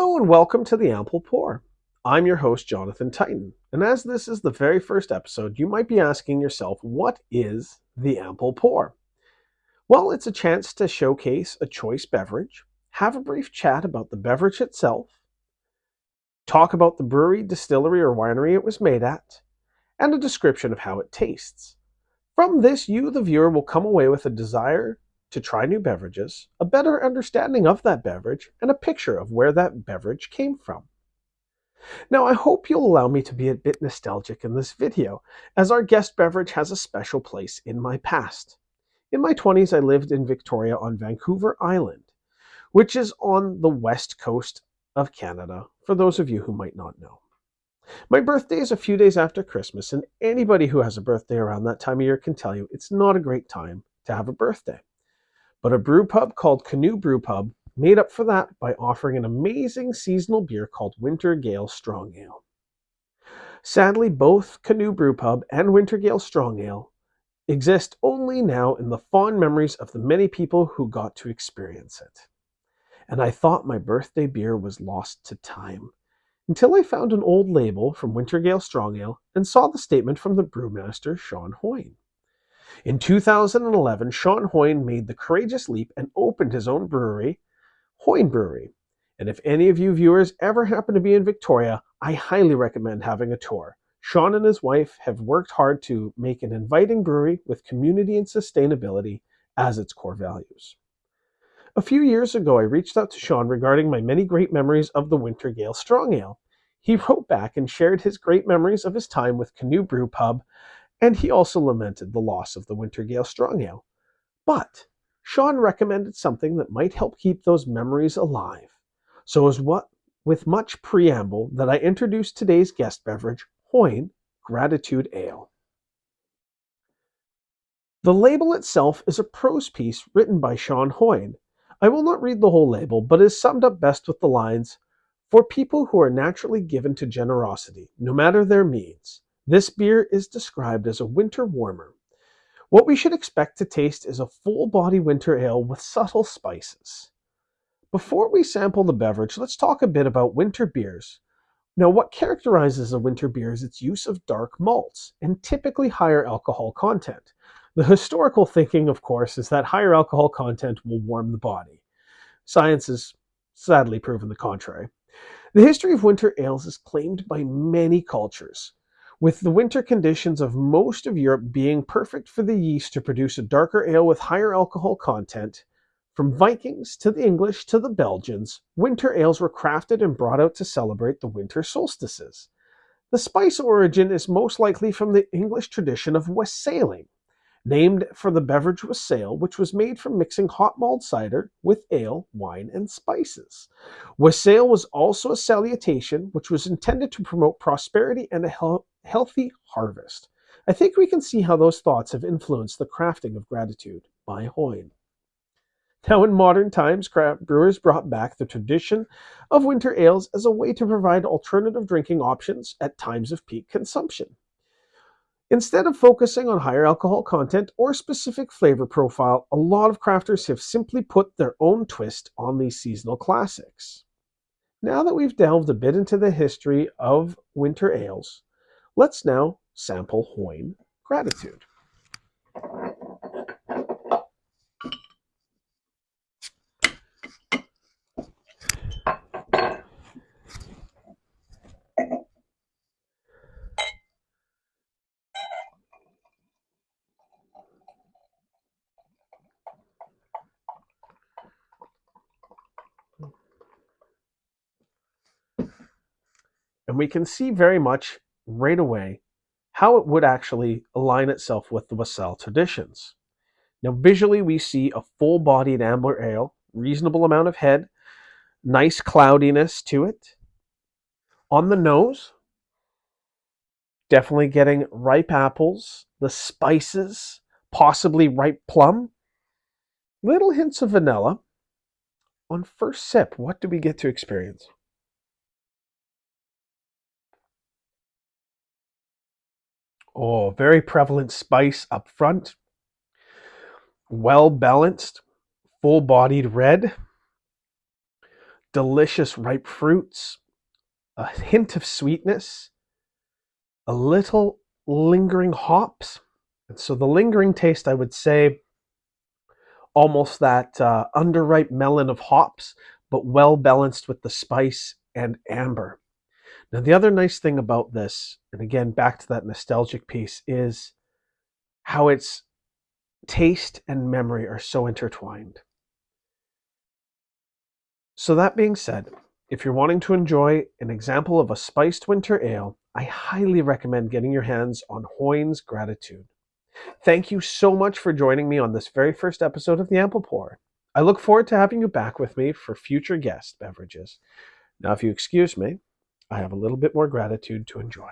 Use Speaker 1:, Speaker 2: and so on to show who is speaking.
Speaker 1: Hello and welcome to the Ample Pour. I'm your host, Jonathan Titan, and as this is the very first episode, you might be asking yourself, what is the Ample Pour? Well, it's a chance to showcase a choice beverage, have a brief chat about the beverage itself, talk about the brewery, distillery, or winery it was made at, and a description of how it tastes. From this, you, the viewer, will come away with a desire to try new beverages, a better understanding of that beverage, and a picture of where that beverage came from. Now, I hope you'll allow me to be a bit nostalgic in this video, as our guest beverage has a special place in my past. In my 20s, I lived in Victoria on Vancouver Island, which is on the west coast of Canada, for those of you who might not know. My birthday is a few days after Christmas, and anybody who has a birthday around that time of year can tell you it's not a great time to have a birthday. But a brew pub called Canoe Brew Pub made up for that by offering an amazing seasonal beer called Winter Gale Strong Ale. Sadly, both Canoe Brew Pub and Winter Gale Strong Ale exist only now in the fond memories of the many people who got to experience it. And I thought my birthday beer was lost to time, until I found an old label from Winter Gale Strong Ale and saw the statement from the brewmaster Hoyne. In 2011, Hoyne made the courageous leap and opened his own brewery, Hoyne Brewery. And if any of you viewers ever happen to be in Victoria, I highly recommend having a tour. Sean and his wife have worked hard to make an inviting brewery with community and sustainability as its core values. A few years ago, I reached out to Sean regarding my many great memories of the Winter Gale Strong Ale. He wrote back and shared his great memories of his time with Canoe Brew Pub, and he also lamented the loss of the Winter Gale Strong Ale. But Sean recommended something that might help keep those memories alive. So with much preamble that I introduced today's guest beverage, Hoyne Gratitude Ale. The label itself is a prose piece written by Sean Hoyne. I will not read the whole label, but is summed up best with the lines, "For people who are naturally given to generosity, no matter their means, this beer is described as a winter warmer. What we should expect to taste is a full-body winter ale with subtle spices." Before we sample the beverage, let's talk a bit about winter beers. Now, what characterizes a winter beer is its use of dark malts and typically higher alcohol content. The historical thinking, of course, is that higher alcohol content will warm the body. Science has sadly proven the contrary. The history of winter ales is claimed by many cultures, with the winter conditions of most of Europe being perfect for the yeast to produce a darker ale with higher alcohol content. From Vikings to the English to the Belgians, winter ales were crafted and brought out to celebrate the winter solstices. The spice origin is most likely from the English tradition of wassailing, named for the beverage wassail, which was made from mixing hot mulled cider with ale, wine, and spices. Wassail was also a salutation, which was intended to promote prosperity and a healthy harvest. I think we can see how those thoughts have influenced the crafting of gratitude by Hoyne. Now, in modern times, craft brewers brought back the tradition of winter ales as a way to provide alternative drinking options at times of peak consumption. Instead of focusing on higher alcohol content or specific flavor profile, a lot of crafters have simply put their own twist on these seasonal classics. Now that we've delved a bit into the history of winter ales, let's now sample Hoyne Gratitude. And we can see very much right away how it would actually align itself with the wassail traditions. Now, visually, we see a full-bodied amber ale, reasonable amount of head, nice cloudiness to it. On the nose, definitely getting ripe apples, the spices, possibly ripe plum, little hints of vanilla. On first sip, what do we get to experience? Oh, very prevalent spice up front. Well balanced, full-bodied red. delicious ripe fruits, a hint of sweetness, a little lingering hops. And so the lingering taste, I would say, almost that underripe melon of hops, but well balanced with the spice and amber. Now, the other nice thing about this, and again, back to that nostalgic piece, is how its taste and memory are so intertwined. So that being said, if you're wanting to enjoy an example of a spiced winter ale, I highly recommend getting your hands on Hoyne's Gratitude. Thank you so much for joining me on this very first episode of The Ample Pour. I look forward to having you back with me for future guest beverages. Now, if you excuse me, I have a little bit more gratitude to enjoy.